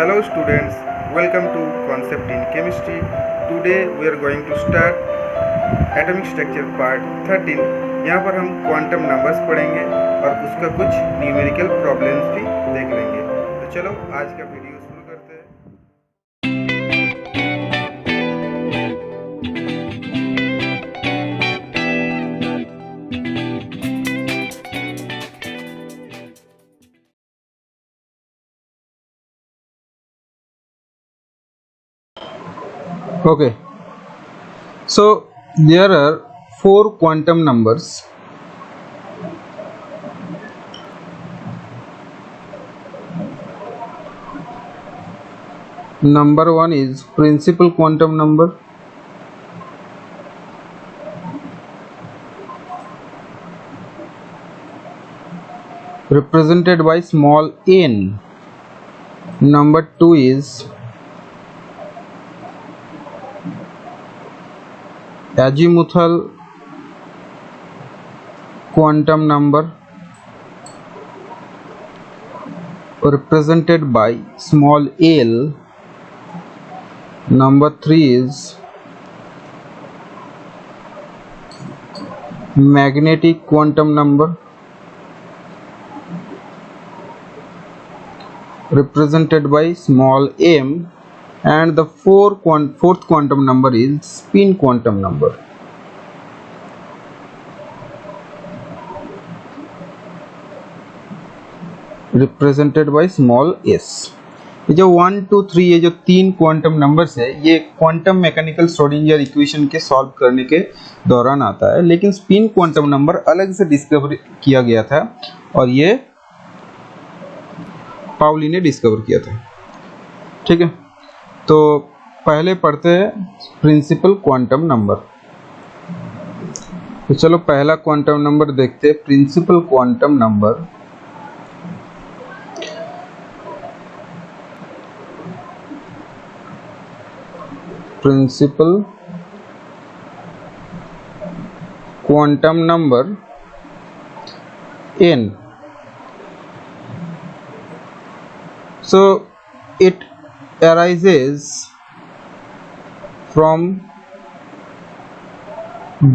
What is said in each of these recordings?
Hello students, welcome to Concept in Chemistry. Today we are going to start Atomic Structure Part 13. यहाँ पर हम quantum numbers पढ़ेंगे और उसका कुछ न्यूमेरिकल प्रॉब्लम्स भी देख लेंगे। तो चलो आज का वीडियो शुरू करते हैं। Okay, so there are four quantum numbers. Number one is principal quantum number. Represented by small n. Number two is azimuthal quantum number, represented by small l. Number three is magnetic quantum number, represented by small m. And the fourth quantum number is spin quantum number. Represented by small s. ये जो 1, 2, 3 ये जो तीन quantum numbers है ये quantum mechanical Schrodinger equation के solve करने के दौरान आता है, लेकिन स्पिन क्वांटम नंबर अलग से डिस्कवर किया गया था और ये पाउली ने डिस्कवर किया था। ठीक है, तो पहले पढ़ते हैं प्रिंसिपल क्वांटम नंबर। तो चलो पहला क्वांटम नंबर देखते हैं, principal quantum number. Principal quantum number n. So it arises from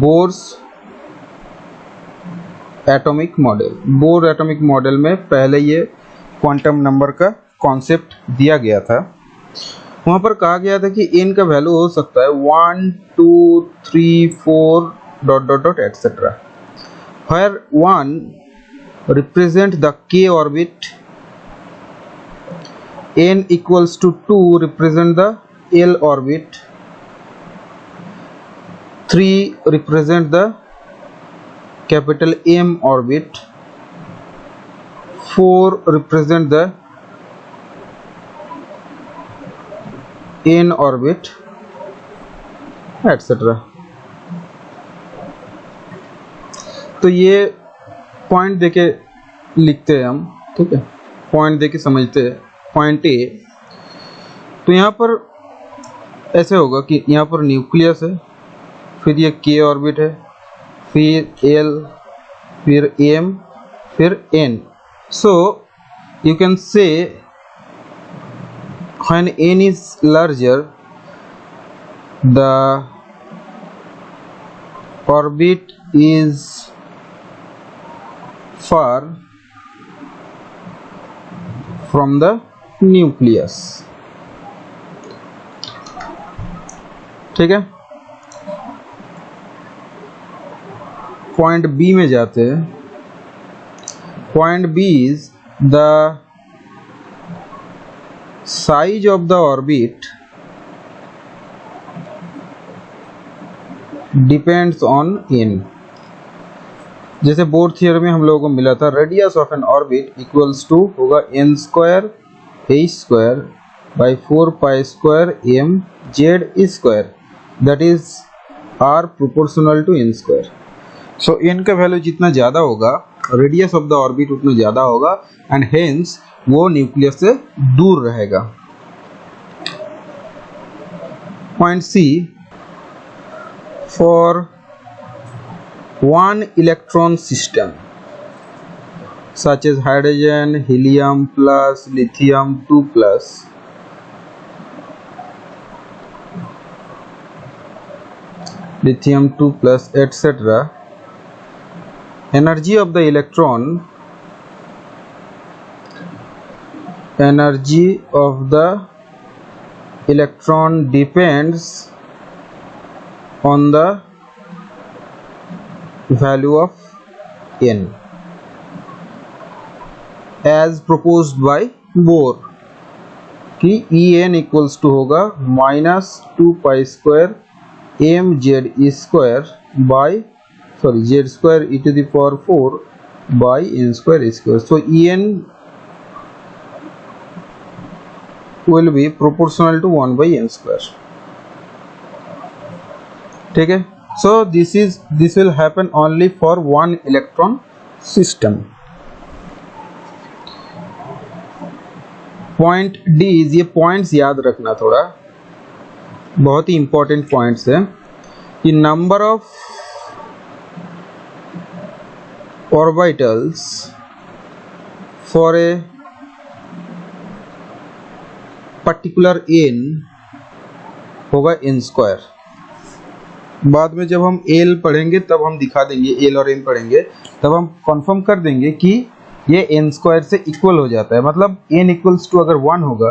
Bohr's atomic model. Bohr atomic model में पहले ये क्वांटम नंबर का कॉन्सेप्ट दिया गया था। वहाँ पर कहा गया था कि n का वैल्यू हो सकता है 1, 2, 3, 4 dot dot dot etcetera, where 1 represent the k orbit, n equals to 2 represent the l orbit, 3 represent the capital M orbit, 4 represent the n orbit, etc. तो ये पॉइंट देके लिखते हैं हम। ठीक है, पॉइंट देके समझते हैं। पॉइंट ए, तो यहाँ पर ऐसे होगा कि यहाँ पर न्यूक्लियस है, फिर ये k ऑर्बिट है, फिर l, फिर m, फिर n. So you can say when n is larger, the orbit is far from the nucleus. ठीक है, पॉइंट बी में जाते हैं। Point B is the size of the orbit depends on n. जैसे Bohr theorem में हम लोगों को मिला था, radius of an orbit equals to होगा n square h square by 4 pi square m z square, that is r proportional to n square. So n का value जितना ज़्यादा होगा, रेडियस ऑफ द ऑर्बिट उतना ज़्यादा होगा, एंड हेंस वो nucleus से दूर रहेगा। Point C, for one electron system such as hydrogen, helium plus, lithium 2 plus, lithium 2 plus etc. Energy of the electron depends on the value of n as proposed by Bohr कि En equals to होगा -2π² mz² by z² e⁴ by n². So En will be proportional to 1 by n². ठीक है. So this will happen only for one electron system. Point D, ये points याद रखना, थोड़ा बहुत ही इंपॉर्टेंट पॉइंट्स है कि number of orbitals for a particular N होगा n². बाद में जब हम एल पढ़ेंगे तब हम दिखा देंगे, एल और एन पढ़ेंगे तब हम कंफर्म कर देंगे कि ये n² से इक्वल हो जाता है. मतलब n इक्वल्स टू अगर 1 होगा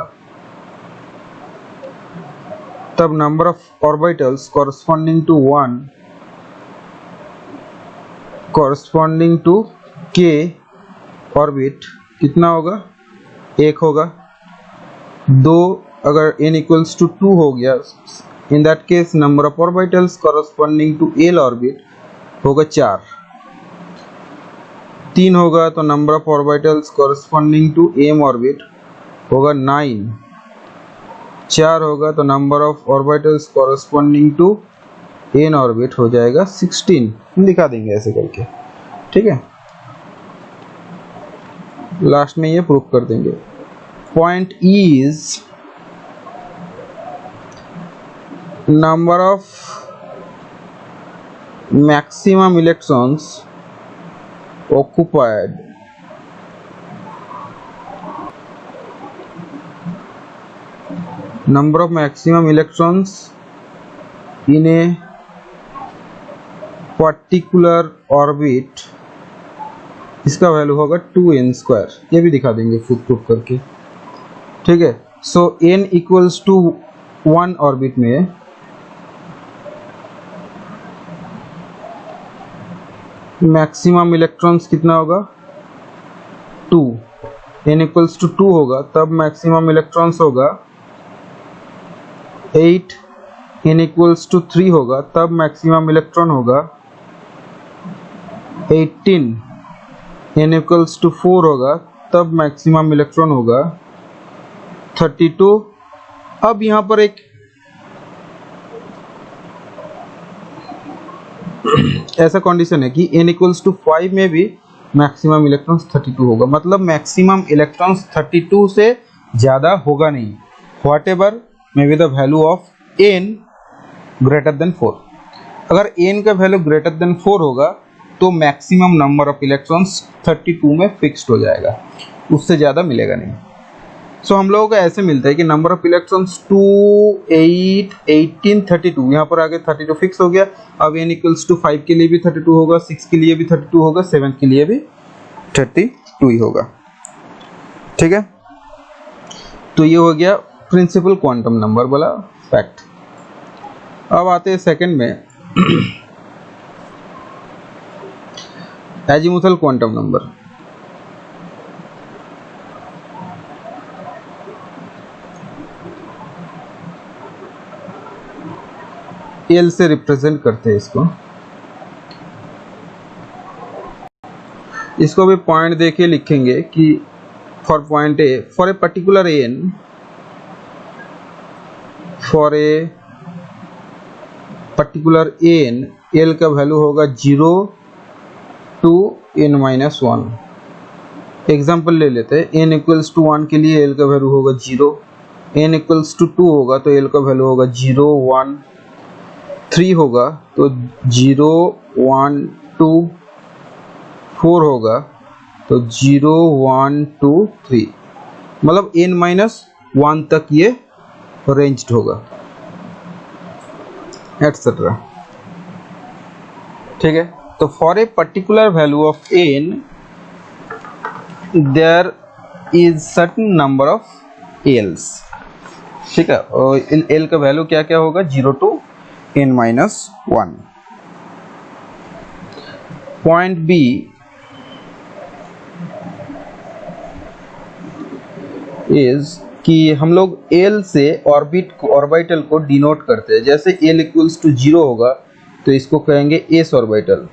तब number of orbitals corresponding to 1 corresponding to k orbit कितना होगा, 1 होगा. 2 अगर n इक्वल्स टू 2 हो गया, in that case number of orbitals corresponding to l orbit होगा 4. 3 होगा तो number of orbitals corresponding to m orbit होगा 9. 4 होगा तो number of orbitals corresponding to n orbit हो जाएगा 16. दिखा देंगे ऐसे करके, ठीक है. लास्ट में ये प्रूफ कर देंगे. Point is number of maximum electrons occupied number of maximum electrons in a particular orbit, इसका वैल्यू होगा 2n². ये भी दिखा देंगे खुद प्रूफ करके, ठीक है. सो n इक्वल्स टू 1 ऑर्बिट में मैक्सिमम इलेक्ट्रॉन्स कितना होगा 2. n इक्वल्स टू 2 होगा तब मैक्सिमम इलेक्ट्रॉन्स होगा 8. n इक्वल्स टू 3 होगा तब मैक्सिमम इलेक्ट्रॉन होगा 18. n इक्वल्स टू 4 होगा तब मैक्सिमम इलेक्ट्रॉन होगा 32. अब यहाँ पर एक ऐसा कंडीशन है कि n इक्वल्स टू 5 में भी मैक्सिमम इलेक्ट्रॉन्स 32 होगा. मतलब मैक्सिमम इलेक्ट्रॉन्स 32 से ज़्यादा होगा नहीं, what ever may be the value of n greater than 4. अगर n का वैल्यू ग्रेटर देन 4 होगा तो मैक्सिमम नंबर ऑफ इलेक्ट्रॉन्स 32 में फिक्स्ड हो जाएगा, उससे ज़्यादा मिलेगा नहीं. सो हम लोगों को ऐसे मिलता है कि नंबर ऑफ इलेक्ट्रॉन्स 2, 8, 18, 32. यहाँ पर आगे 32 फिक्स हो गया. अब n इक्वल्स टू 5 के लिए भी 32 होगा, 6 के लिए भी 32 होगा, 7 के लिए भी 32 ही होगा, ठीक है. तो ये हो गया प्रिंसिपल क्वांटम नंबर वाला फैक्ट. अब आते हैं सेकंड में एजीमुथल क्वांटम नंबर. एल से रिप्रेजेंट करते हैं इसको भी पॉइंट देके लिखेंगे कि for point A for a particular N, for a particular N L का वैल्यू होगा 0 to n-1. एग्जाम्पल ले लेते हैं. n इक्वल्स टू 1 के लिए एल का वैल्यू होगा 0, n इक्वल्स टू 2 होगा तो एल का वैल्यू होगा 0, 1, 3 होगा तो 0, 1, 2, 4 होगा तो 0, 1, 2, 3. मतलब n-1 तक ये रेंज्ड होगा, एटसेट्रा. ठीक है। तो for a particular value of n there is certain number of Ls, ठीक है। और एल का वैल्यू क्या क्या होगा, 0 to n-1। Point B is कि हम लोग एल से ऑर्बिटल को डिनोट करते हैं। जैसे एल इक्वल्स टू 0 होगा तो इसको कहेंगे S orbital,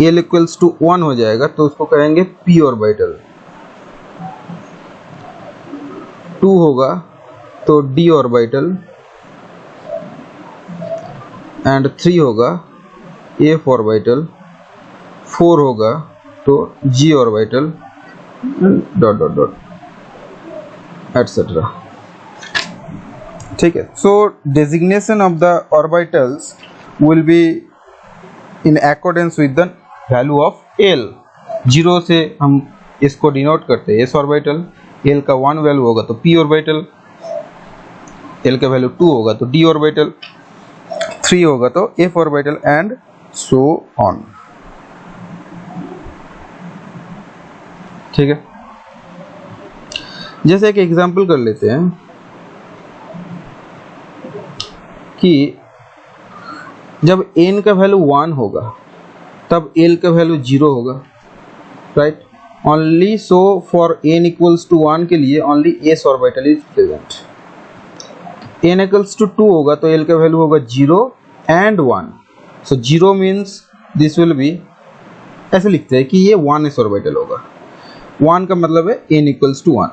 L equals to 1 हो जाएगा तो उसको कहेंगे पी ऑर्बिटल, 2 होगा तो डी ऑर्बिटल, एंड 3 होगा एफ ऑर्बिटल, 4 होगा तो G orbital, dot dot dot etcetera, ठीक है। So designation of the orbitals will be in accordance with the value of L. 0 से हम इसको डिनोट करते हैं एस ऑर्बिटल, एल का 1 वैल्यू होगा तो पी ऑर्बिटल, एल का वैल्यू 2 होगा तो डी ऑर्बिटल, 3 होगा तो F orbital, and so on, ठीक है। जैसे एक एग्जांपल कर लेते हैं कि जब n का वैल्यू 1 होगा तब l का वैल्यू 0 होगा, right. Only so for n equals to 1 के लिए only s orbital is present. n equals to 2 होगा तो l का वैल्यू होगा 0 and 1। So 0 means this will be, ऐसे लिखते हैं कि ये 1s ऑर्बिटल होगा। 1 का मतलब है n इक्वल्स टू 1,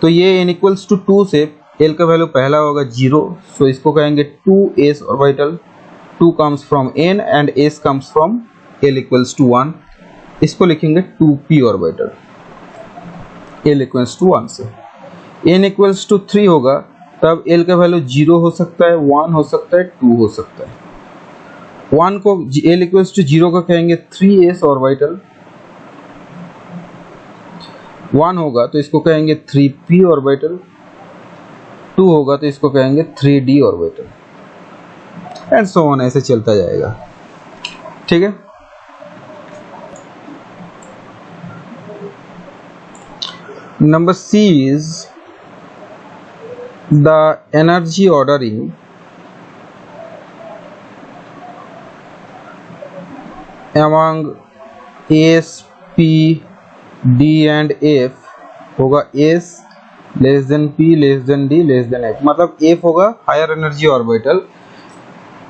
तो ये n इक्वल्स टू 2 से l का वैल्यू पहला होगा 0, सो इसको कहेंगे 2s orbital, 2 comes from n and s comes from l equals to 1, इसको लिखेंगे 2p orbital, l equals to 1 से। n इक्वल्स टू 3 होगा तब l का वैल्यू 0 हो सकता है, 1 हो सकता है, 2 हो सकता है। 1 को l इक्वल्स टू 0 का कहेंगे 3s ऑर्बिटल, 1 होगा तो इसको कहेंगे 3p ऑर्बिटल, 2 होगा तो इसको कहेंगे 3d orbital, and so on, ऐसे चलता जाएगा, ठीक है। Number C is the energy ordering among S, P, D and F होगा S less than P less than D less than F। मतलब F होगा हायर एनर्जी ऑर्बिटल,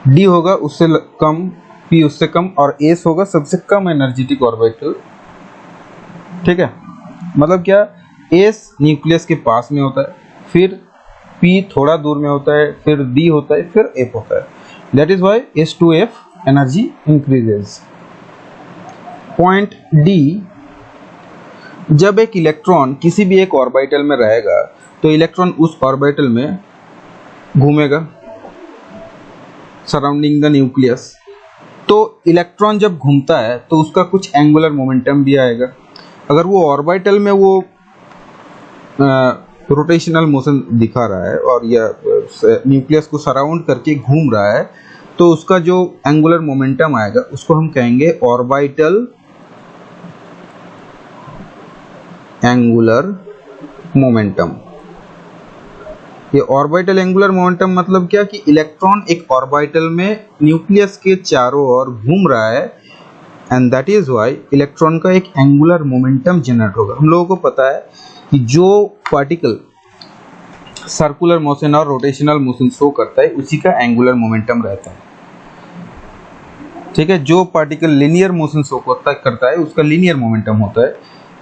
D होगा उससे कम, P उससे कम, और S होगा सबसे कम एनर्जेटिक ऑर्बिटल, ठीक है। मतलब क्या, S न्यूक्लियस के पास में होता है, फिर P थोड़ा दूर में होता है, फिर D होता है, फिर F होता है। That is why S2F energy increases. Point D, जब एक इलेक्ट्रॉन किसी भी एक ऑर्बिटल में रहेगा तो इलेक्ट्रॉन उस ऑर्बिटल में घूमेगा सराउंडिंग द न्यूक्लियस। तो इलेक्ट्रॉन जब घूमता है तो उसका कुछ एंगुलर मोमेंटम भी आएगा। अगर वो ऑर्बिटल में वो रोटेशनल मोशन दिखा रहा है और या न्यूक्लियस को सराउंड करके घूम रहा है तो उसका जो एंगुलर मोमेंटम आएगा उसको हम कहेंगे ऑर्बिटल एंगुलर मोमेंटम। ये ऑर्बिटल एंगुलर मोमेंटम मतलब क्या कि इलेक्ट्रॉन एक ऑर्बिटल में न्यूक्लियस के चारों ओर घूम रहा है, and that is why electron का एक एंगुलर मोमेंटम जनरेट होगा। हम लोगों को पता है कि जो पार्टिकल सर्कुलर मोशन और रोटेशनल मोशन शो करता है उसी का एंगुलर मोमेंटम रहता है, ठीक है। जो पार्टिकल लिनियर मोशन शो करता है उसका लिनियर मोमेंटम होता है,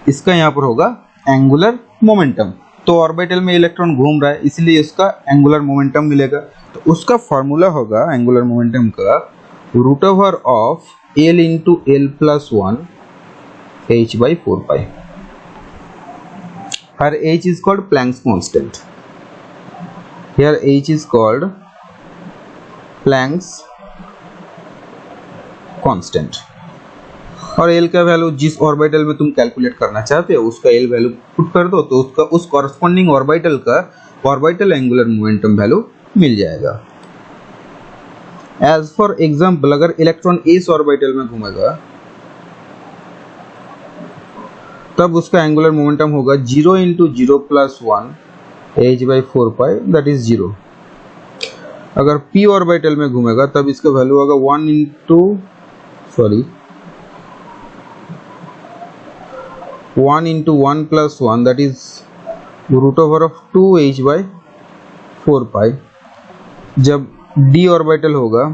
इसका यहाँ पर होगा एंगुलर मोमेंटम। तो ऑर्बिटल में इलेक्ट्रॉन घूम रहा है इसलिए इसका एंगुलर मोमेंटम मिलेगा। तो उसका फॉर्मूला होगा एंगुलर मोमेंटम का root over of L into L plus 1 h/4π। Here h is called Planck's constant. Here h is called Planck's constant। और L का वैल्यू जिस ऑर्बिटल में तुम कैलकुलेट करना चाहते हो उसका L वैल्यू पुट कर दो तो उसका उस कॉरस्पॉन्डिंग ऑर्बिटल का ऑर्बिटल एंगुलर मोमेंटम वैल्यू मिल जाएगा। एज फॉर एग्जाम्पल अगर इलेक्ट्रॉन एस ऑर्बिटल में घूमेगा तब उसका एंगुलर मोमेंटम होगा 0 into 0 plus 1 h/4 that is 0। अगर p ऑर्बिटल में घूमेगा तब इसका वैल्यू होगा 1 into 1 plus 1 that is root over of 2 h/4। जब d ऑर्बिटल होगा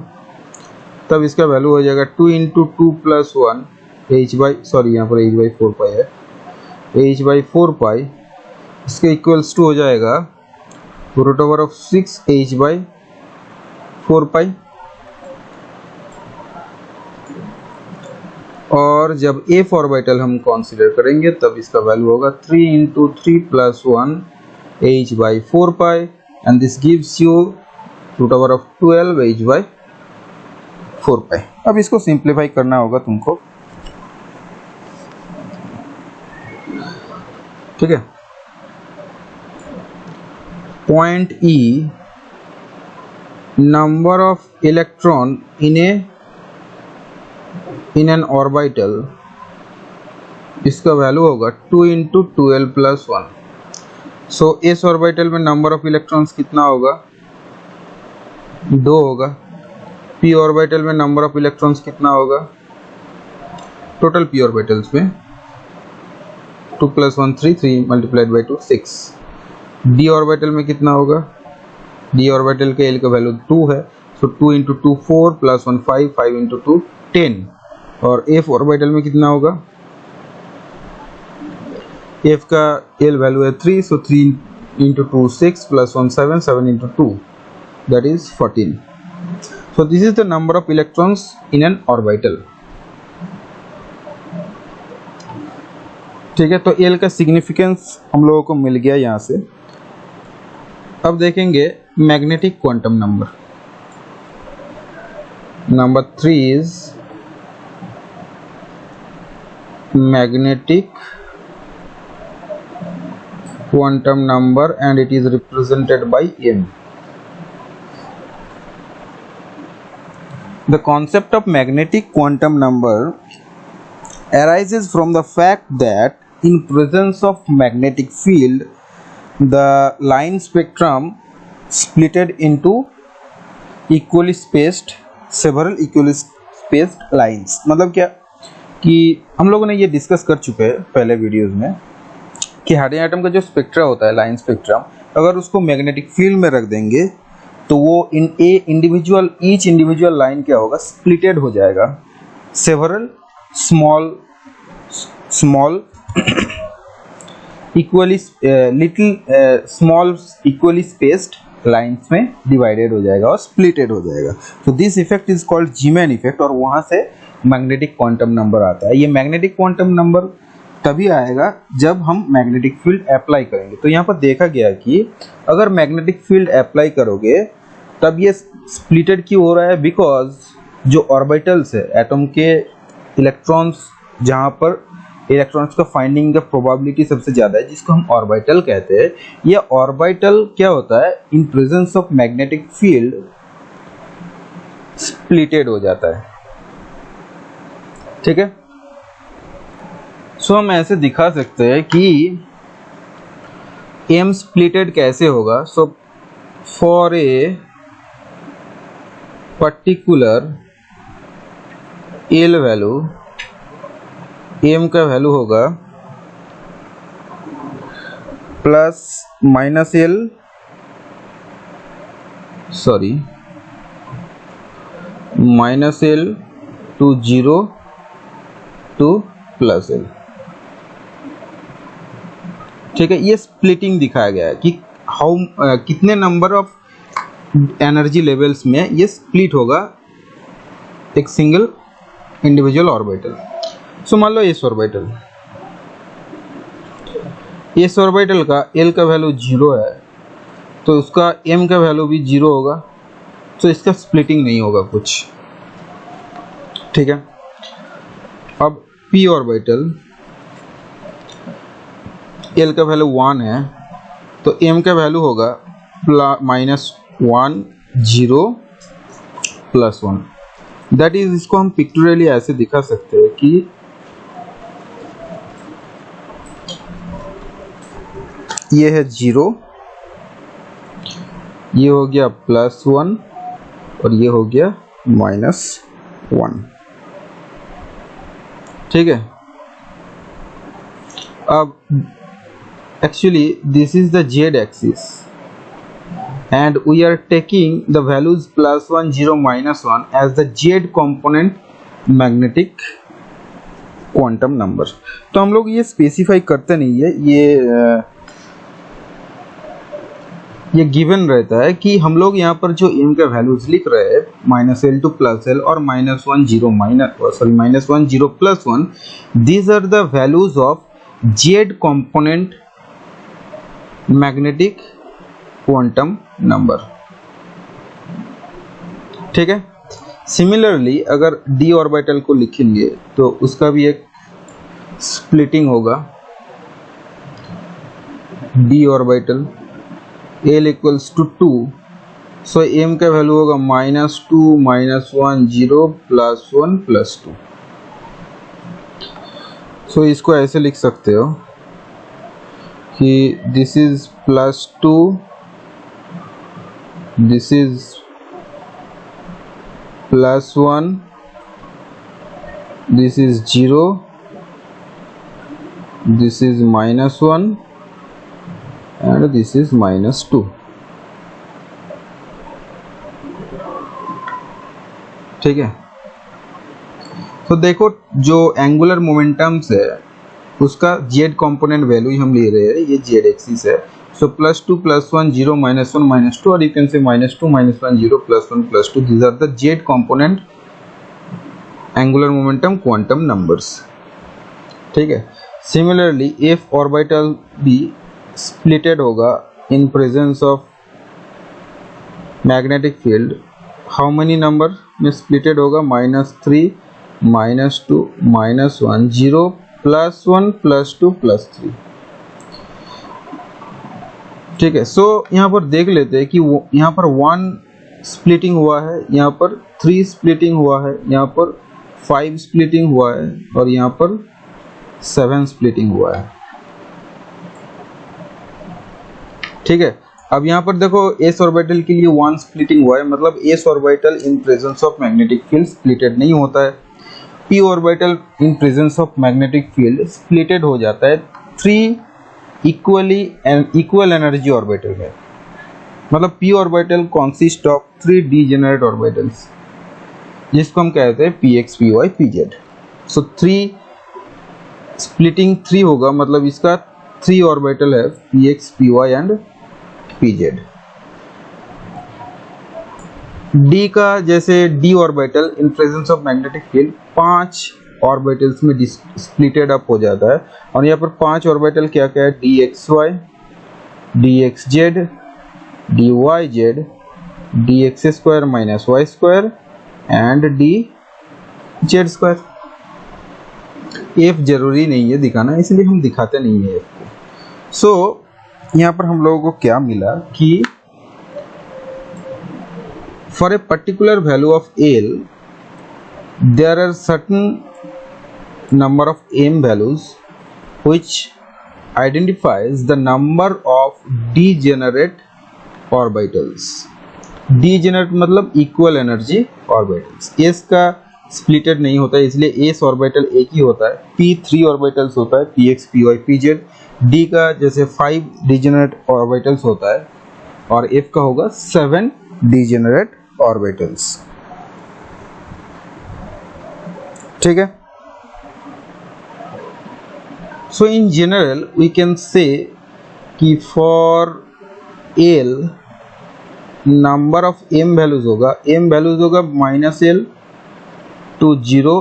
तब इसका वैल्यू हो जाएगा 2 इंटू 2 प्लस 1 यहाँ पर h/4 है, h/4 इसके इक्वल्स टू हो जाएगा रूट ओवर ऑफ 6 h/4। और जब f ऑर्बिटल हम कंसीडर करेंगे तब इसका वैल्यू होगा 3 into 3 plus 1 h/4 and this gives you root over of 12 h/4। अब इसको सिंप्लीफाई करना होगा तुमको, ठीक है। Point E number of electron in an orbital, इसका वैल्यू होगा 2 इंटू 12 प्लस 1। सो इस ऑर्बिटल में नंबर ऑफ इलेक्ट्रॉन्स कितना होगा, 2 होगा। p ऑर्बिटल में नंबर ऑफ इलेक्ट्रॉन्स कितना होगा, टोटल p ऑर्बिटल्स में 2 plus 1 3, 3 multiplied by 2 6। d orbital में कितना होगा, d ऑर्बिटल के l का वैल्यू 2 है, सो 2 इंटू 2 4 प्लस 1 5, 5 इंटू 2 10। और f ऑर्बिटल में कितना होगा, f का l वैल्यू है 3, सो 3 into 2 6 plus 1 7, 7 into 2 that is 14। So this is the number of electrons in an orbital, ठीक है। तो l का सिग्निफिकेंस हम लोगों को मिल गया यहाँ से। अब देखेंगे magnetic quantum number. Number 3 is magnetic quantum number and it is represented by m. The concept of magnetic quantum number arises from the fact that in presence of magnetic field the line spectrum splitted into equally spaced several equally spaced lines। मतलब क्या कि हम लोगों ने ये discuss कर चुके हैं पहले वीडियोस में कि हाइड्रोजन एटम का जो स्पेक्ट्रा होता है, लाइन स्पेक्ट्रम, अगर उसको मैग्नेटिक फील्ड में रख देंगे तो वो इन ईच इंडिविजुअल लाइन क्या होगा, स्प्लिटेड हो जाएगा several small equally equally spaced lines में डिवाइडेड हो जाएगा और स्प्लिटेड हो जाएगा। तो this effect is called Zeeman effect और वहां से मैग्नेटिक क्वांटम नंबर आता है। ये मैग्नेटिक क्वांटम नंबर तभी आएगा जब हम मैग्नेटिक फील्ड अप्लाई करेंगे। तो यहाँ पर देखा गया कि अगर मैग्नेटिक फील्ड अप्लाई करोगे तब ये स्प्लिटेड क्यों हो रहा है, बिकॉज जो ऑर्बिटल्स है एटम के इलेक्ट्रॉन्स, जहाँ पर इलेक्ट्रॉन्स का फाइंडिंग का प्रोबेबिलिटी सबसे ज़्यादा है, जिसको हम ऑर्बिटल कहते हैं, ये ऑर्बिटल क्या होता है, in presence of magnetic field splitted हो जाता है, ठीक है। सो हम ऐसे दिखा सकते हैं कि m स्प्लिटेड कैसे होगा। So for a particular l value, m का वैल्यू होगा plus minus l, minus l to 0 to plus l, ठीक है। ये स्प्लिटिंग दिखाया गया है कि कितने नंबर ऑफ एनर्जी लेवल्स में ये स्प्लिट होगा एक सिंगल इंडिविजुअल ऑर्बिटल। सो मान लो एस ऑर्बिटल का l का वैल्यू 0 है तो उसका m का वैल्यू भी 0 होगा, तो इसका स्प्लिटिंग नहीं होगा कुछ, ठीक है। अब p ऑर्बिटल l का वैल्यू 1 है तो m का वैल्यू होगा -1 0 प्लस 1, दैट इज, इसको हम पिक्टोरियली ऐसे दिखा सकते हैं कि ये है 0, ये हो गया +1 और ये हो गया -1। ठीक है, अब actually this is the z axis and we are taking the values +1, 0, -1 as the z component magnetic quantum number। तो हम लोग ये स्पेसिफाई करते नहीं है, ये गिवन रहता है कि हम लोग यहाँ पर जो m का वैल्यूज लिख रहे हैं -l to +l और -1 0 +1, these are the values of z component magnetic quantum number. ठीक है, सिमिलरली अगर d ऑर्बिटल को लिखेंगे तो उसका भी एक स्प्लिटिंग होगा, d orbital l equals to 2, so m का वैल्यू होगा -2 -1 0 +1 +2। सो इसको ऐसे लिख सकते हो कि this is +2, this is +1, this is 0, this is -1 and this is -2। ठीक है, तो देखो जो एंगुलर मोमेंटम्स है उसका z कंपोनेंट वैल्यू हम ले रहे हैं, ये z एक्सिस है। सो +2 +1 0 -1 -2 और you can say -2 -1 0 +1 +2, these are the z component angular momentum quantum numbers। ठीक है, सिमिलरली f ऑर्बिटल भी स्प्लिटेड होगा in presence of magnetic field. How many number में स्प्लिटेड होगा? -3 -2 -1 0 +1 +2 +3। ठीक है, सो यहाँ पर देख लेते हैं कि यहाँ पर 1 स्प्लिटिंग हुआ है, यहाँ पर 3 स्प्लिटिंग हुआ है, यहाँ पर 5 स्प्लिटिंग हुआ है और यहाँ पर 7 स्प्लिटिंग हुआ है। ठीक है, अब यहाँ पर देखो s ऑर्बिटल के लिए 1 स्प्लिटिंग हुआ है, मतलब s orbital in presence of magnetic field splitted नहीं होता है। p orbital in presence of magnetic field splitted हो जाता है 3 इक्वल एनर्जी ऑर्बिटल में, मतलब p orbital consist of 3 degenerate orbitals जिसको हम कहते हैं px py pz। सो 3 स्प्लिटिंग 3 होगा, मतलब इसका 3 ऑर्बिटल है px py and pz। d का जैसे d orbital in presence of magnetic field 5 orbitals में स्प्लिटेड अप हो जाता है और यहाँ पर 5 ऑर्बिटल क्या क्या है? dxy, dxz, dyz, dx² - y² and dz²। f जरूरी नहीं है दिखाना, इसलिए हम दिखाते नहीं है f को। सो यहाँ पर हम लोगों को क्या मिला कि for a particular value of l there are certain number of m values which identifies the number of degenerate orbitals। degenerate मतलब equal energy orbitals। s का स्प्लिटेड नहीं होता है, इसलिए s ऑर्बिटल एक ही होता है, p 3 ऑर्बिटल्स होता है, px py pz। d का जैसे 5 डिजेनरेट ऑर्बिटल्स होता है और f का होगा 7 डिजेनरेट ऑर्बिटल्स। ठीक है, so in general we can say कि for l number of m values होगा, m वैल्यूज होगा -l to 0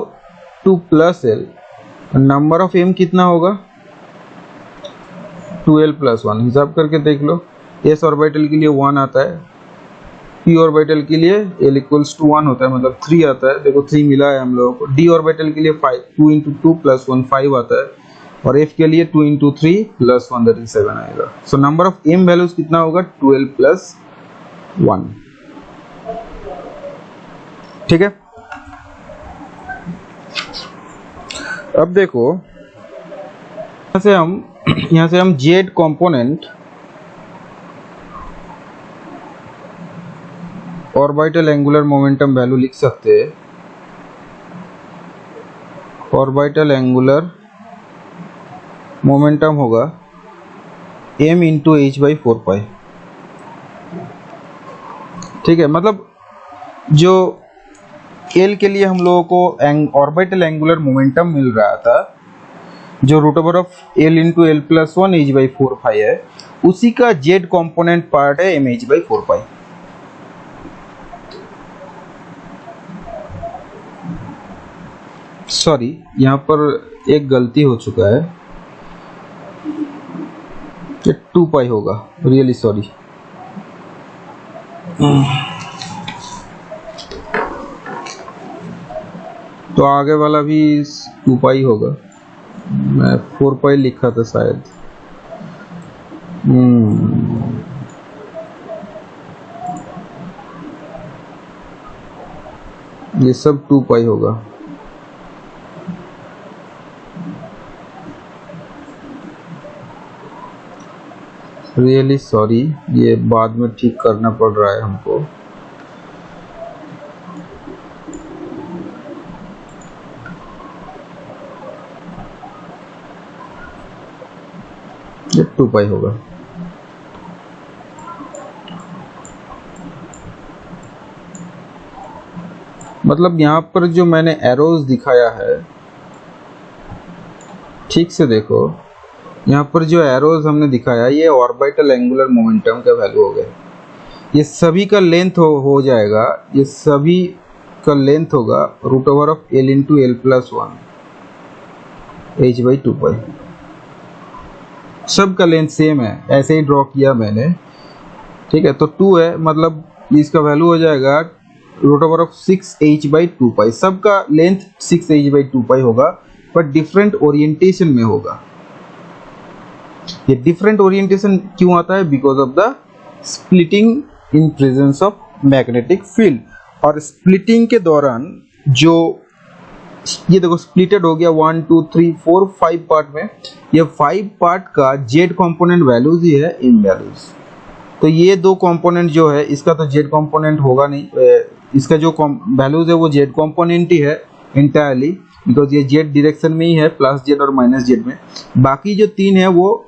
to +l। Number of m कितना होगा? 2l + 1। हिसाब करके देख लो, s ऑर्बिटल के लिए 1 आता है, p ऑर्बिटल के लिए l इक्वल्स टू 1 होता है, मतलब 3 आता है। देखो 3 मिला है हम लोगों को। d ऑर्बिटल के लिए 5 2 × 2 + 1 5 आता है और f के लिए 2 × 3 + 1 दैट इज 7 आएगा। So number of m values कितना होगा? 12 + 1। ठीक है। अब देखो यहाँ से हम Z component orbital angular momentum value लिख सकते हैं। ऑर्बिटल एंगुलर मोमेंटम होगा m इंटू एच बाई 4 पाई। ठीक है, मतलब जो L के लिए हम लोगों को ऑर्बिटल एंगुलर मोमेंटम मिल रहा था जो root over of L into L plus 1 H by 4 pi है, उसी का जेड कंपोनेंट पार्ट है m h by 4 pi. Sorry, यहाँ पर एक गलती हो चुका है, ये 2 पाई होगा, रियली सॉरी। तो आगे वाला भी 2 पाई होगा, मैं 4 पाई लिखा था शायद। ये सब 2 पाई होगा। रियली सॉरी, ये बाद में ठीक करना पड़ रहा है हमको। ये 2 पाई होगा। मतलब यहाँ पर जो मैंने एरोज दिखाया है, ठीक से देखो, यहाँ पर जो एरोज हमने दिखाया ये ऑर्बिटल एंगुलर मोमेंटम का वैल्यू हो गया। ये सभी का लेंथ हो जाएगा, ये सभी का लेंथ होगा root over of L into L plus 1 H by 2 pi. सब का लेंथ सेम है, ऐसे ही ड्रॉ किया मैंने। ठीक है, तो 2 है, मतलब इसका वैल्यू हो जाएगा root over of 6 H by 2 pi. सबका लेंथ 6 एच बाई 2 पाई होगा, पर डिफरेंट ओरिएंटेशन में होगा। ये डिफरेंट ओरिएंटेशन क्यों आता है? Because of the splitting in presence of magnetic field. और स्प्लिटिंग के दौरान जो ये देखो स्प्लिटेड हो गया 1 2 3 4 5 पार्ट में, ये 5 पार्ट का जेड कंपोनेंट वैल्यूज ही है इन वैल्यूज। तो ये दो कंपोनेंट जो है, इसका तो जेड कंपोनेंट होगा नहीं, इसका जो वैल्यूज है वो जेड कंपोनेंट ही है इंटायरली, बिकॉज ये जेड डायरेक्शन में ही है, प्लस जेड और माइनस जेड में। बाकी जो 3 है वो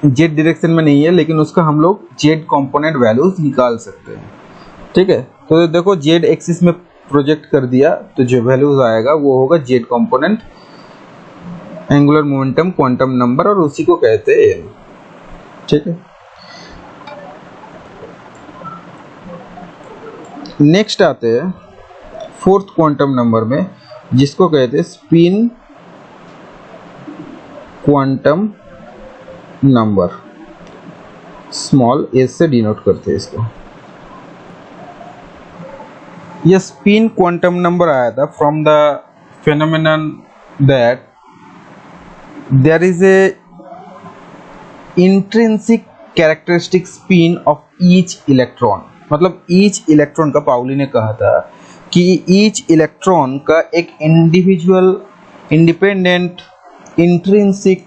जेड डायरेक्शन में नहीं है, लेकिन उसका हम लोग जेड कंपोनेंट वैल्यूज निकाल सकते हैं। ठीक है, तो देखो जेड एक्सिस में प्रोजेक्ट कर दिया, तो जो वैल्यूज आएगा वो होगा Z component angular momentum quantum number, और उसी को कहते हैं n। ठीक है, नेक्स्ट आते हैं 4th क्वांटम नंबर में, जिसको कहते हैं spin quantum number. Small s से डिनोट करते हैं इसको। यह स्पिन क्वांटम नंबर आया था from the phenomenon that there is a intrinsic characteristic spin of each electron। मतलब each इलेक्ट्रॉन का, पाउली ने कहा था कि each इलेक्ट्रॉन का एक इंडिविजुअल इंडिपेंडेंट इंट्रिंसिक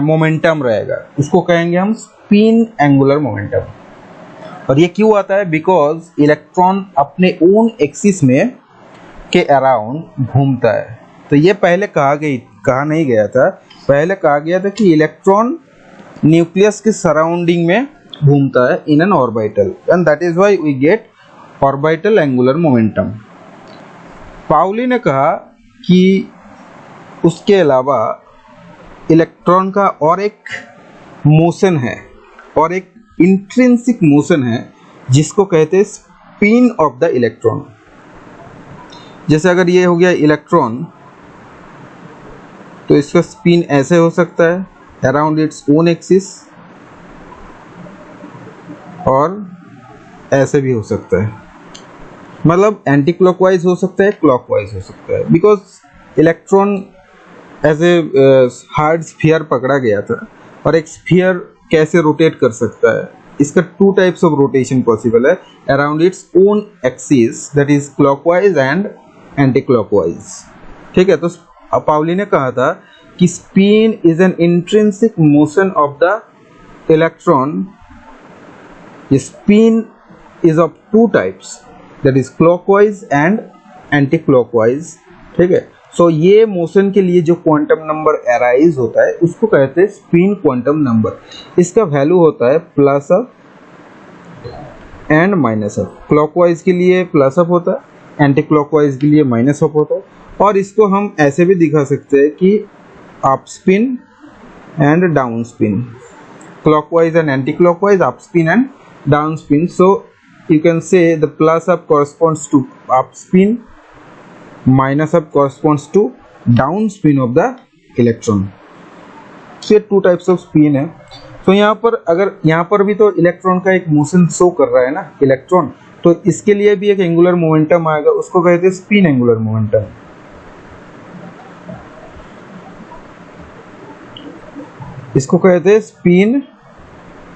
मोमेंटम रहेगा, उसको कहेंगे हम स्पिन एंगुलर मोमेंटम। और ये क्यों आता है? बिकॉज इलेक्ट्रॉन अपने ओन एक्सिस में के अराउंड घूमता है। तो ये पहले कहा नहीं गया था, पहले कहा गया था कि इलेक्ट्रॉन न्यूक्लियस के सराउंडिंग में घूमता है in an orbital, and that is why we get orbital angular momentum. Pauli ने कहा कि उसके अलावा इलेक्ट्रॉन का और एक मोशन है, और एक इंट्रिंसिक मोशन है, जिसको कहते हैं स्पिन ऑफ द इलेक्ट्रॉन। जैसे अगर ये हो गया इलेक्ट्रॉन, तो इसका स्पिन ऐसे हो सकता है अराउंड इट्स ओन एक्सिस, और ऐसे भी हो सकता है, मतलब एंटी क्लॉकवाइज हो सकता है, क्लॉकवाइज हो सकता है। Because electron as a hard sphere पकड़ा गया था, और एक स्फीयर कैसे रोटेट कर सकता है, इसका two types of rotation possible है around its own axis, that is clockwise and anti clockwise. ठीक है, तो पाउली ने कहा था कि spin is an intrinsic motion of the electron. Spin is of two types, that is clockwise and anti clockwise. ठीक है, सो ये मोशन के लिए जो क्वांटम नंबर अराइज होता है उसको कहते हैं स्पिन क्वांटम नंबर। इसका वैल्यू होता है plus up and minus up. Clockwise के लिए प्लस अप होता है, एंटी क्लॉकवाइज के लिए माइनस अप होता है। और इसको हम ऐसे भी दिखा सकते हैं कि up spin and down spin, clockwise and anti clockwise, up spin and down spin. So you can say the plus up corresponds to up spin, minus up corresponds to down spin of the electron. So to types off spin है। तो यहाँ पर अगर यहाँ पर भी तो electron का एक मोशन शो कर रहा है ना इलेक्ट्रॉन, तो इसके लिए भी एक एंगुलर मोमेंटम आएगा, उसको कहते हैं स्पिन एंगुलर मोमेंटम। इसको कहते हैं spin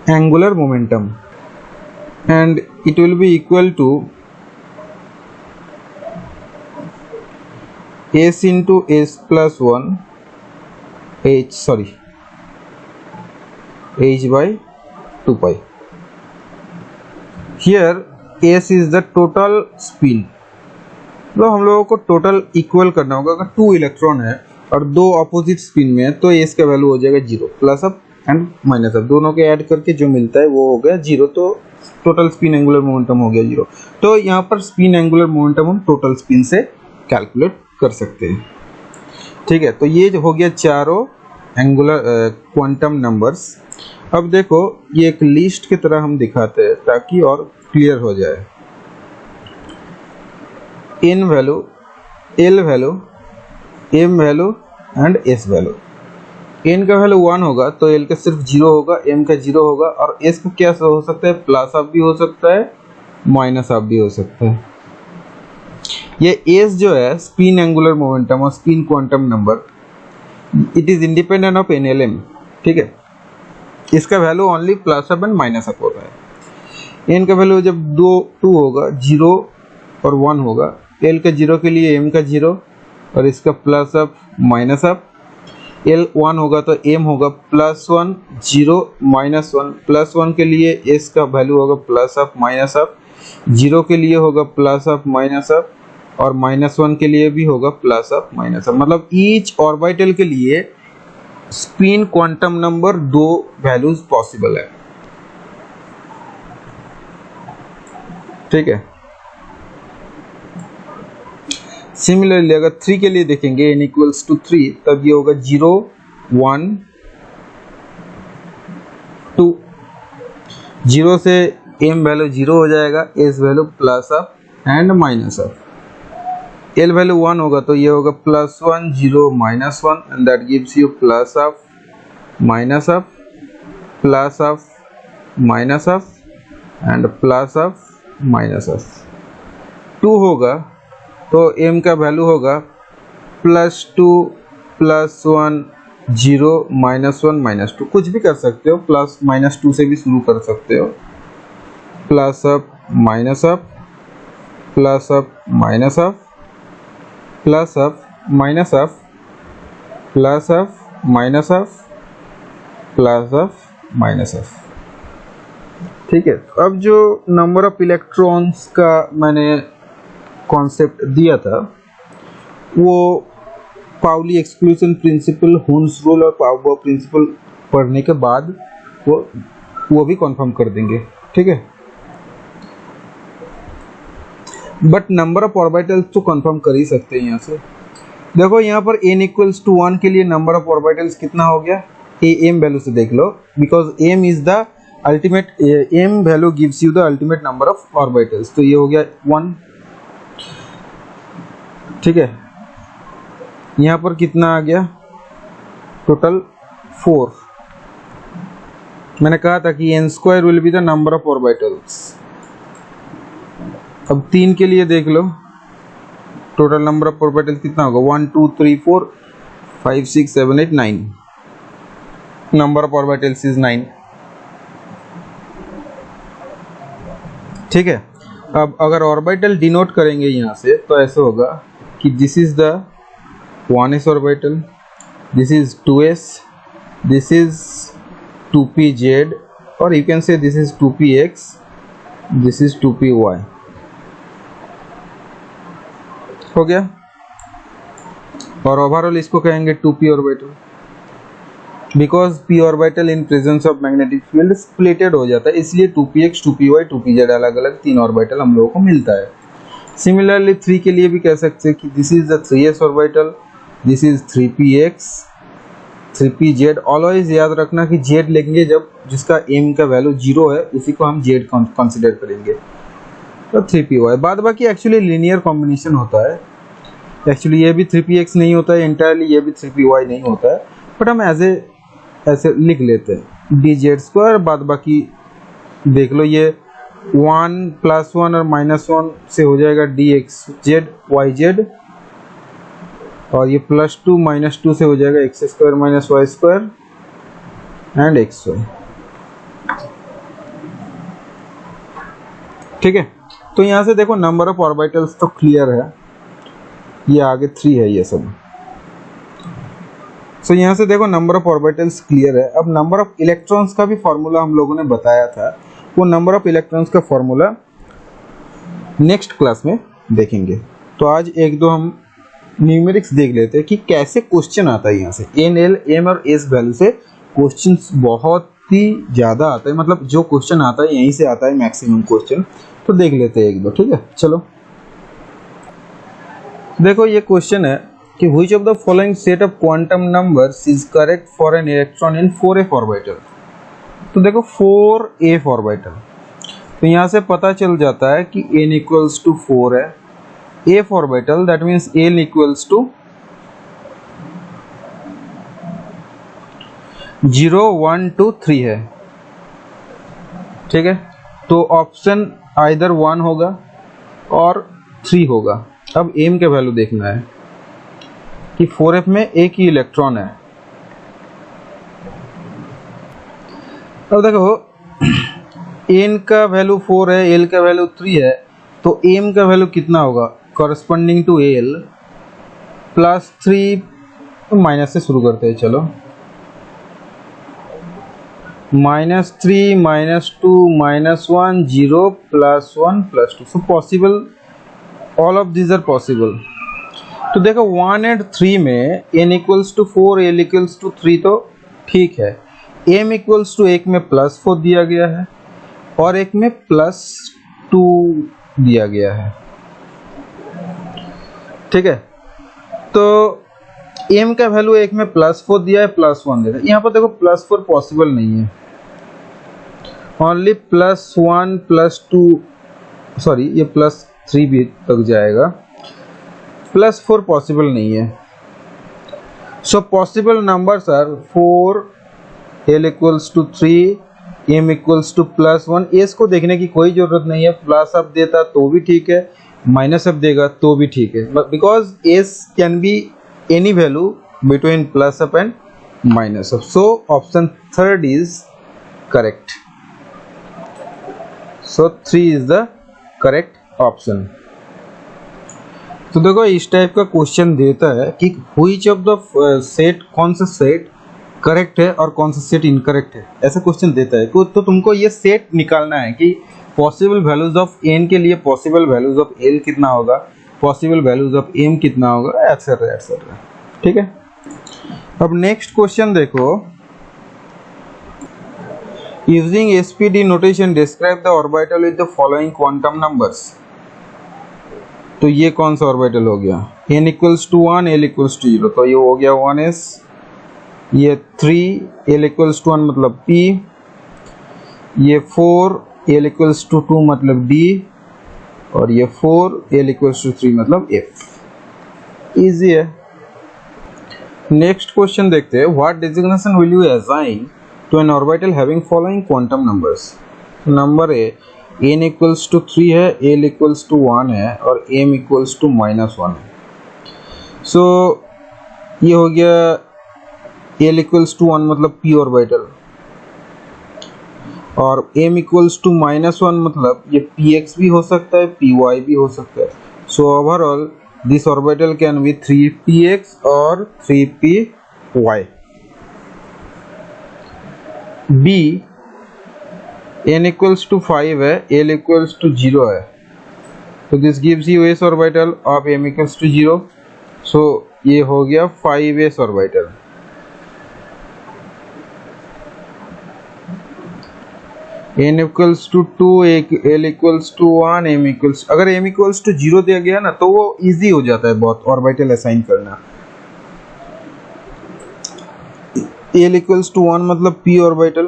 angular momentum and it will be equal to s into s plus 1 h by 2 pi. Here s is the total spin। तो हम लोगों को टोटल इक्वल करना होगा। अगर 2 इलेक्ट्रॉन है और 2 अपोजिट स्पिन में है तो s का वैल्यू हो जाएगा 0, plus up and minus up दोनों के ऐड करके जो मिलता है वो हो गया 0। तो टोटल स्पिन एंगुलर मोमेंटम हो गया 0। तो यहाँ पर स्पिन एंगुलर मोमेंटम हम टोटल स्पिन से कैलकुलेट कर सकते हैं। ठीक है, तो ये हो गया चारों एंगुलर क्वांटम नंबर्स। अब देखो ये एक लिस्ट की तरह हम दिखाते हैं ताकि और क्लियर हो जाए। n value, l value, m value and s value. n का वैल्यू 1 होगा तो l का सिर्फ 0 होगा, m का 0 होगा और s का क्या हो सकता है, प्लस अप भी हो सकता है, माइनस अप भी हो सकता है। ये s जो है स्पिन एंगुलर मोमेंटम और spin quantum number, it is independent of NLM। ठीक है, इसका value only plus up and minus up होता है। n का वैल्यू जब 2 होगा, 0 और 1 होगा, l का 0 के लिए m का 0 और इसका plus up minus up. L 1 होगा तो m होगा प्लस 1, 0 माइनस 1, प्लस 1 के लिए s का वैल्यू होगा प्लस अप माइनस अप, 0 के लिए होगा प्लस अप माइनस अप और माइनस 1 के लिए भी होगा प्लस अप माइनस अप। मतलब ईच ऑर्बिटल के लिए spin quantum number 2 values possible है। ठीक है, सिमिलरली अगर 3 के लिए देखेंगे n इक्वल्स टू 3 तब ये होगा 0, 1, 2। 0 से m वैल्यू 0 हो जाएगा, s value plus up and minus up. l value 1 होगा तो ये होगा plus 1, 0 minus 1 and that gives you plus up minus up, plus up minus up and plus up minus up. 2 होगा तो m का value होगा प्लस 2, प्लस 1, 0 माइनस 1 माइनस 2। कुछ भी कर सकते हो, प्लस माइनस 2 से भी शुरू कर सकते हो। Plus up minus up, plus up minus up, plus up minus up, plus up minus up, plus up minus up. ठीक है, अब जो नंबर ऑफ इलेक्ट्रॉन्स का मैंने कॉन्सेप्ट दिया था वो Pauli exclusion principle, Hund's rule और पावर प्रिंसिपल पढ़ने के बाद वो भी कंफर्म कर देंगे। ठीक है, बट नंबर ऑफ ऑर्बिटल्स तो कंफर्म कर ही सकते हैं। यहाँ से देखो, यहाँ पर n इक्वल्स टू 1 के लिए नंबर ऑफ ऑर्बिटल्स कितना हो गया, m वैल्यू से देख लो, because m is the ultimate, m value gives you the ultimate number of orbitals. तो ये हो गया 1। ठीक है, यहाँ पर कितना आ गया, टोटल 4। मैंने कहा था कि n² will be the number of orbitals. अब 3 के लिए देख लो, टोटल नंबर ऑफ ऑर्बिटल्स कितना होगा, 1 2 3 4 5 6 7 8 9। Number of orbitals is 9। ठीक है। अब अगर ऑर्बिटल डिनोट करेंगे यहाँ से तो ऐसे होगा कि this is the 1s orbital, this is 2s, this is 2pz, और you can say this is 2px, this is 2py। हो गया। और ओवरऑल इसको कहेंगे 2p orbital, because p orbital in presence of magnetic field splitted हो जाता है, इसलिए 2px, 2py, 2pz अलग अलग 3 ऑर्बिटल हम लोगों को मिलता है। सिमिलरली 3 के लिए भी कह सकते हैं कि this is the 3s orbital, this is 3px, 3pz। Always याद रखना कि z लेंगे जब जिसका m का वैल्यू 0 है, उसी को हम z कंसीडर करेंगे। तो 3py बाद बाकी एक्चुअली लीनियर कॉम्बिनेशन होता है। एक्चुअली ये भी 3px नहीं होता है इंटायरली, ये भी 3py नहीं होता है, बट हम ऐसे लिख लेते हैं dz²। बाद बाकी देख लो, ये 1 + 1 और -1 से हो जाएगा dxz yz, और ये +2 -2 से हो जाएगा x² - y² एंड xy। ठीक है। तो यहाँ से देखो नंबर ऑफ ऑर्बिटल्स तो क्लियर है, ये आगे 3 है ये सब। सो यहाँ से देखो नंबर ऑफ ऑर्बिटल्स क्लियर है। अब नंबर ऑफ इलेक्ट्रॉन्स का भी फॉर्मूला हम लोगों ने बताया था, वो नंबर ऑफ इलेक्ट्रॉन्स का फॉर्मूला नेक्स्ट क्लास में देखेंगे। तो आज एक दो हम न्यूमेरिक्स देख लेते हैं कि कैसे क्वेश्चन आता है। यहाँ से n, l, m और s वैल्यू से क्वेश्चंस बहुत ही ज़्यादा आता है, मतलब जो क्वेश्चन आता है यहीं से आता है मैक्सिमम क्वेश्चन। तो देख लेते हैं एक दो, ठीक है। चलो देखो ये क्वेश्चन है कि which of the following set of quantum numbers is correct for an electron in 4f orbital। तो देखो 4f ऑर्बिटल, तो यहाँ से पता चल जाता है कि n इक्वल्स टू 4 है। f orbital that means n equals to 0 1 2 3 है, ठीक है। तो ऑप्शन आइदर 1 होगा और 3 होगा। अब m का वैल्यू देखना है कि 4f में एक ही इलेक्ट्रॉन है। अब देखो n का वैल्यू 4 है, l का वैल्यू 3 है, तो m का वैल्यू कितना होगा कॉरस्पॉन्डिंग टू l +3, माइनस से शुरू करते हैं। चलो -3 -2 -1 0 +1 +2। So possible, all of this are possible. तो देखो 1 और 3 में n equals to 4, l equals to 3 तो ठीक है। m इक्वल्स टू एक में +4 दिया गया है और एक में +2 दिया गया है, ठीक है। तो m का वैल्यू एक में +4 दिया है, +1 दिया है। यहाँ पर देखो +4 पॉसिबल नहीं है, ओनली +1 +2, सॉरी ये +3 भी तक जाएगा, +4 पॉसिबल नहीं है। So possible numbers are 4, l equals to 3, m equals to +1। s को देखने की कोई जरूरत नहीं है, प्लस अब देता तो भी ठीक है, माइनस अब देगा तो भी ठीक है, because s can be any value between plus up and minus up. So option 3 is correct. So 3 is the correct option. तो देखो इस टाइप का क्वेश्चन देता है कि व्हिच ऑफ द सेट, कौन सा सेट करेक्ट है और कौन सा सेट इनकरेक्ट है, ऐसा क्वेश्चन देता है। तो तुमको ये सेट निकालना है कि पॉसिबल वैल्यूज ऑफ n के लिए पॉसिबल वैल्यूज ऑफ l कितना होगा, पॉसिबल वैल्यूज ऑफ m कितना होगा, एटसेट्रा एटसेट्रा, ठीक है। अब नेक्स्ट क्वेश्चन देखो, using SPD notation describe the orbital with the following quantum numbers. तो ये कौन सा ऑर्बिटल हो गया, n equals to 1, l equals to 0, तो ये हो गया 1s, ये 3, l इक्वल्स टू 1 मतलब p, ये 4, l इक्वल्स टू 2 मतलब d, और ये 4, l इक्वल्स टू 3 मतलब f। इजी है। नेक्स्ट क्वेश्चन देखते हैं, what designation will you assign to an orbital having following quantum numbers. Number A n equals to 3 है, l इक्वल्स टू 1 है और m इक्वल्स टू -1 है। सो ये हो गया l इक्वल्स टू 1 मतलब p ऑर्बिटल, और m इक्वल्स टू -1 मतलब ये px भी हो सकता है py भी हो सकता है। So overall this orbital can be 3px और 3py। b n equals to 5 है, l इक्वल्स टू 0 है, तो this gives you s orbital of m equals to 0। So ये हो गया 5s orbital. n equals to 2, l equals to 1, m equals, अगर m equals to 0 दिया गया ना तो वो इजी हो जाता है बहुत ऑर्बिटल असाइन करना। l इक्वल्स टू 1 मतलब p ऑर्बिटल,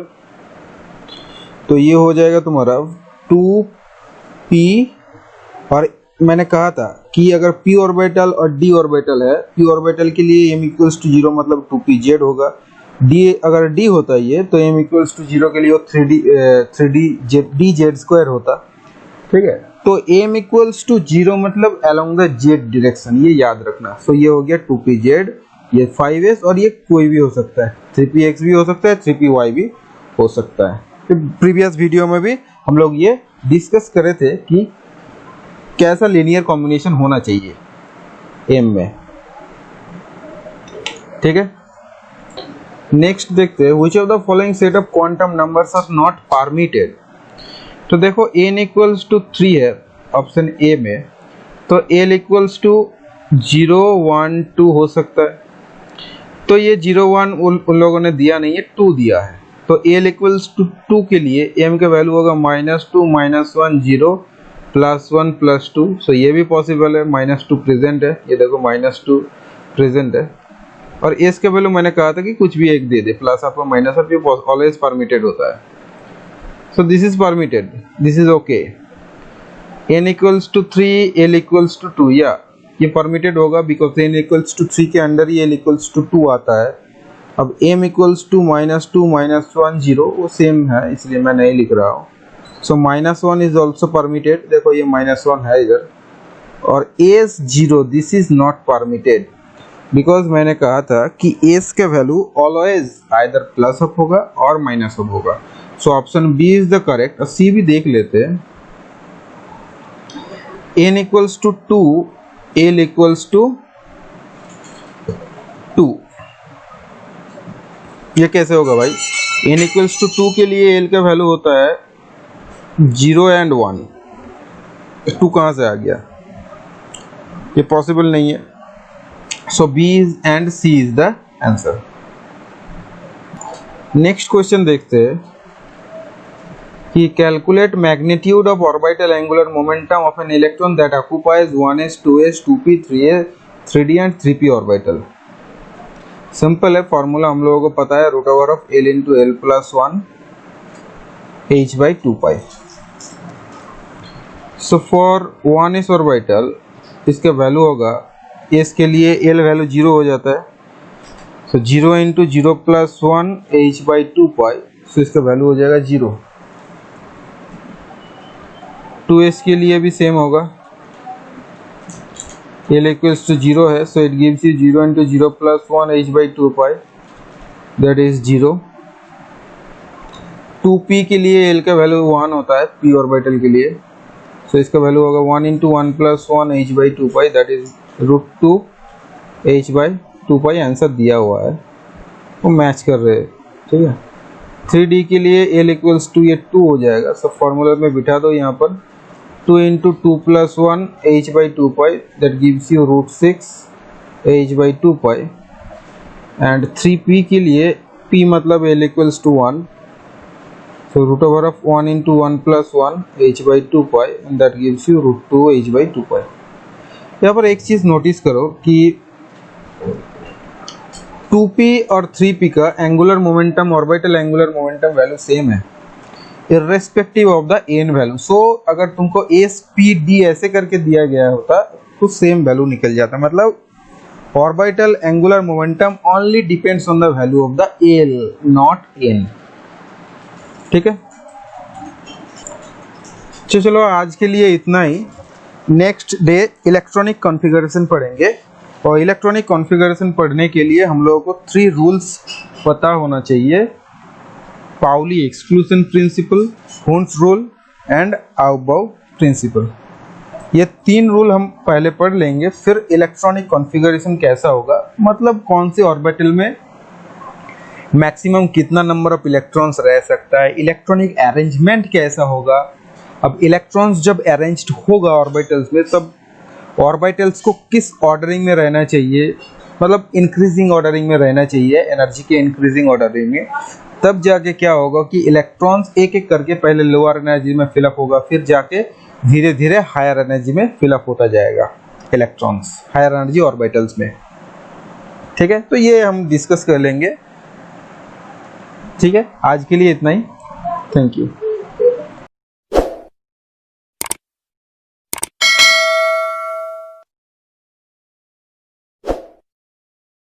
तो ये हो जाएगा तुम्हारा 2p। और मैंने कहा था कि अगर p ऑर्बिटल और d ऑर्बिटल है, p ऑर्बिटल के लिए m इक्वल्स टू 0 मतलब 2pz होगा, d अगर d होता है ये तो m इक्वल्स टू 0 के लिए वो 3d z² होता। ठीक है, तो m इक्वल्स टू 0 मतलब अलोंग द z डायरेक्शन, ये याद रखना। सो ये हो गया 2pz, ये 5s, और ये कोई भी हो सकता है, 3px भी हो सकता है, 3py भी हो सकता है। तो प्रीवियस वीडियो में भी हम लोग ये डिस्कस करे थे कि कैसा लीनियर कॉम्बिनेशन होना चाहिए m में। ठीक है, नेक्स्ट देखते हैं which of the following set of quantum numbers are not permitted. तो देखो n इक्वल्स टू 3 है ऑप्शन ए में, तो l इक्वल्स टू 0, 1, 2 हो सकता है, तो ये 0, 1 उन लोगों ने दिया नहीं है, 2 दिया है, तो l इक्वल्स टू 2 के लिए m का वैल्यू होगा -2, -1, 0, +1, +2। सो ये भी पॉसिबल है, -2 प्रेजेंट है, ये देखो -2 प्रेजेंट है, और s का वैल्यू मैंने कहा था कि कुछ भी एक दे दे, प्लस आपका माइनस आप, ये ऑलवेज परमिटेड होता है। So this is permitted, this is okay. n equals to 3, l equals to 2, या ये परमिटेड होगा बिकॉज n इक्वल्स टू 3 के अंदर ही l इक्वल्स टू 2 आता है। अब m इक्वल्स टू -2, -1, 0 वो सेम है, इसलिए मैं नहीं लिख रहा हूँ। सो -1 इज ऑल्सो परमिटेड, देखो ये -1 है इधर, और s0 this is not permitted because मैंने कहा था कि s का value always either plus up होगा और माइनस अप होगा। So option B is the correct. C भी देख लेते हैं, n equals to 2, l equals to 2, ये कैसे होगा भाई? n इक्वल्स टू 2 के लिए l का वैल्यू होता है 0 एंड 1, 2 कहाँ से आ गया? ये पॉसिबल नहीं है। सो B and C is the answer. Next question देखते हैं कि calculate magnitude of orbital angular momentum of an electron that occupies 1s, 2s, 2p, 3a, 3d and 3p orbital. Simple है, फॉर्मूला हम लोगों को पता है, √L × L + 1 h/2π। So for 1s orbital इसका वैल्यू होगा, s के लिए l वैल्यू 0 हो जाता है, सो 0 × 0 + 1 h/2π, सो इसका वैल्यू हो जाएगा 0। 2s के लिए भी सेम होगा, l इक्वल्स टू 0 है, so it gives you 0 × 0 + 1 h/2π, that is 0। 2p के लिए l का वैल्यू 1 होता है p ऑर्बिटल के लिए, सो इसका वैल्यू होगा 1 × 1 + 1 h/2π, that is √2 h/2π। Answer दिया हुआ है, वो मैच कर रहे हैं। ठीक है, 3d के लिए l इक्वल्स टू, ये 2 हो जाएगा, सब फॉर्मूला में बिठा दो यहाँ पर, 2 × 2 + 1 h/2π, that gives you √6 h/2π। And 3p के लिए p मतलब l equals to 1, so √1 × 1 + 1 h/2π, and that gives you √2 h/2π। यहाँ पर एक चीज नोटिस करो कि 2p और 3p का angular momentum, orbital angular momentum value same है irrespective of the n value. So अगर तुमको s p d ऐसे करके दिया गया होता तो सेम वैल्यू निकल जाता, मतलब orbital angular momentum only depends on the value of the l, not n। ठीक है, चलो आज के लिए इतना ही। नेक्स्ट डे इलेक्ट्रॉनिक कॉन्फ़िगरेशन पढ़ेंगे, और इलेक्ट्रॉनिक कॉन्फ़िगरेशन पढ़ने के लिए हम लोगों को 3 रूल्स पता होना चाहिए। पाउली एक्सक्लूजन प्रिंसिपल, हॉर्न्स रूल एंड अबाउ प्रिंसिपल। ये 3 रूल हम पहले पढ़ लेंगे, फिर इलेक्ट्रॉनिक कॉन्फ़िगरेशन कैसा होगा, मतलब कौन से ऑर्बिटल में मैक्सिमम कितना नंबर ऑफ इलेक्ट्रॉन्स रह सकता है, इलेक्ट्रॉनिक अरेंजमेंट कैसा होगा। अब इलेक्ट्रॉन्स जब अरेंज्ड होगा ऑर्बिटल्स में, तब ऑर्बिटल्स को किस ऑर्डरिंग में रहना चाहिए, मतलब इंक्रीजिंग ऑर्डरिंग में रहना चाहिए, एनर्जी के इंक्रीजिंग ऑर्डरिंग में। तब जाके क्या होगा कि इलेक्ट्रॉन्स एक एक करके पहले लोअर एनर्जी में फिलअप होगा, फिर जाके धीरे धीरे हायर एनर्जी में फिलअप होता जाएगा इलेक्ट्रॉन्स हायर एनर्जी ऑर्बिटल्स में। ठीक है, तो ये हम डिस्कस कर लेंगे। ठीक है, आज के लिए इतना ही। Thank you.